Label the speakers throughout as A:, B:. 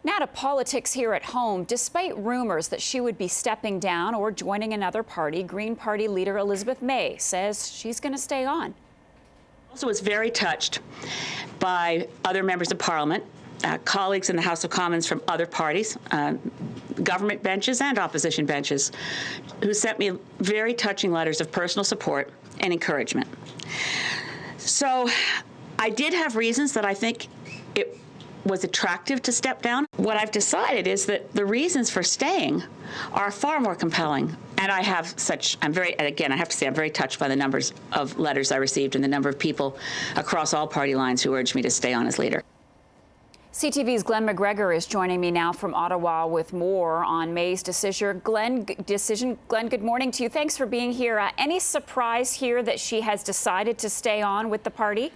A: Now to politics here at home. Despite rumors that she would be stepping down or joining another party, Green Party leader Elizabeth May says she's going to stay on.
B: Also was very touched by other members of Parliament, colleagues in the House of Commons from other parties, government benches and opposition benches, who sent me very touching letters of personal support and encouragement. So I did have reasons that I think it was attractive to step down. What I've decided is that the reasons for staying are far more compelling. And I have I'm very touched by the numbers of letters I received and the number of people across all party lines who urged me to stay on as leader.
A: CTV's Glen McGregor is joining me now from Ottawa with more on May's decision. Glen, good morning to you. Thanks for being here. Any surprise here that she has decided to stay on with the party?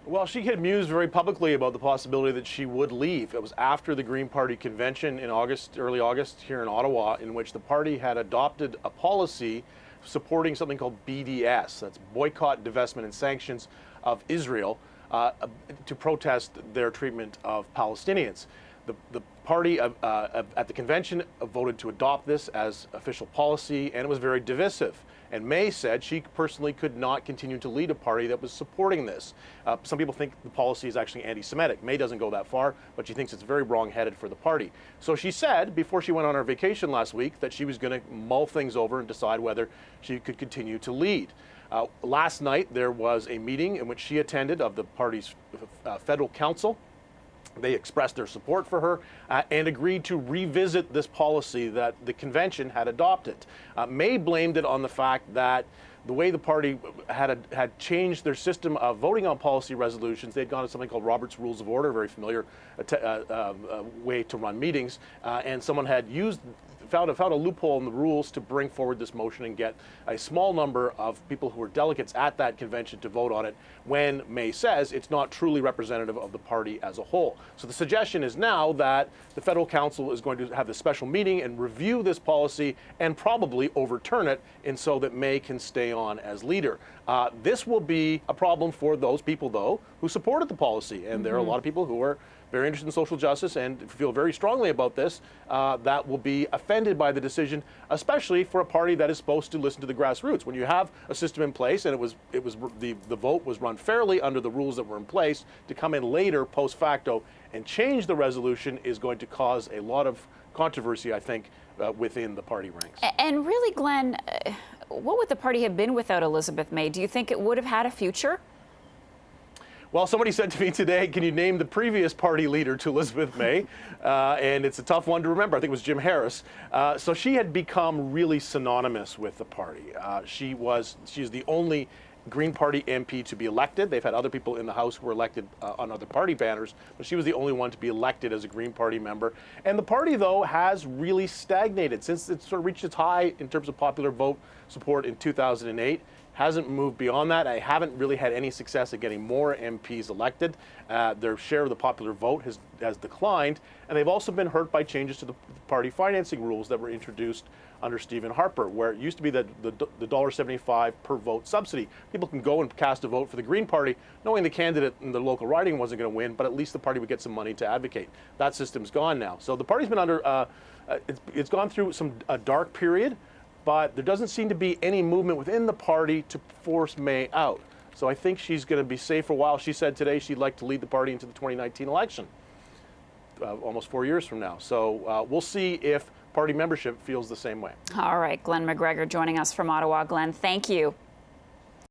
C: Well, she had mused very publicly about the possibility that she would leave. It was after the Green Party convention in early August here in Ottawa, in which the party had adopted a policy supporting something called BDS, that's Boycott, Divestment and Sanctions of Israel, to protest their treatment of Palestinians. The party at the convention voted to adopt this as official policy, and it was very divisive. And May said she personally could not continue to lead a party that was supporting this. Some people think the policy is actually anti-Semitic. May doesn't go that far, but she thinks it's very wrong-headed for the party. So she said, before she went on her vacation last week, that she was going to mull things over and decide whether she could continue to lead. Last night, there was a meeting in which she attended of the party's federal council. They expressed their support for her and agreed to revisit this policy that the convention had adopted. May blamed it on the fact that the way the party had changed their system of voting on policy resolutions, they'd gone to something called Robert's Rules of Order, a very familiar way to run meetings, and someone had found a loophole in the rules to bring forward this motion and get a small number of people who were delegates at that convention to vote on it, when May says it's not truly representative of the party as a whole. So the suggestion is now that the federal council is going to have this special meeting and review this policy and probably overturn it, and so that May can stay on as leader. This will be a problem for those people, though, who supported the policy, and there are a lot of people who are very interested in social justice and feel very strongly about this, that will be offended by the decision, especially for a party that is supposed to listen to the grassroots. When you have a system in place, and the vote was run fairly under the rules that were in place, to come in later post facto and change the resolution is going to cause a lot of controversy, I think, within the party ranks.
A: And really, Glen, what would the party have been without Elizabeth May? Do you think it would have had a future?
C: Well, somebody said to me today, can you name the previous party leader to Elizabeth May? And it's a tough one to remember. I think it was Jim Harris. So she had become really synonymous with the party. She's the only Green Party MP to be elected. They've had other people in the House who were elected on other party banners, but she was the only one to be elected as a Green Party member. And the party, though, has really stagnated since it sort of reached its high in terms of popular vote support in 2008. Hasn't moved beyond that. I haven't really had any success at getting more MPs elected. Their share of the popular vote has declined, and they've also been hurt by changes to the party financing rules that were introduced under Stephen Harper, where it used to be that the $1.75 per vote subsidy. People can go and cast a vote for the Green Party, knowing the candidate in the local riding wasn't going to win, but at least the party would get some money to advocate. That system's gone now. So the party's been under, it's gone through a dark period, but there doesn't seem to be any movement within the party to force May out. So I think she's going to be safe for a while. She said today she'd like to lead the party into the 2019 election, almost 4 years from now. So we'll see if party membership feels the same way.
A: All right, Glen McGregor joining us from Ottawa. Glen, thank you.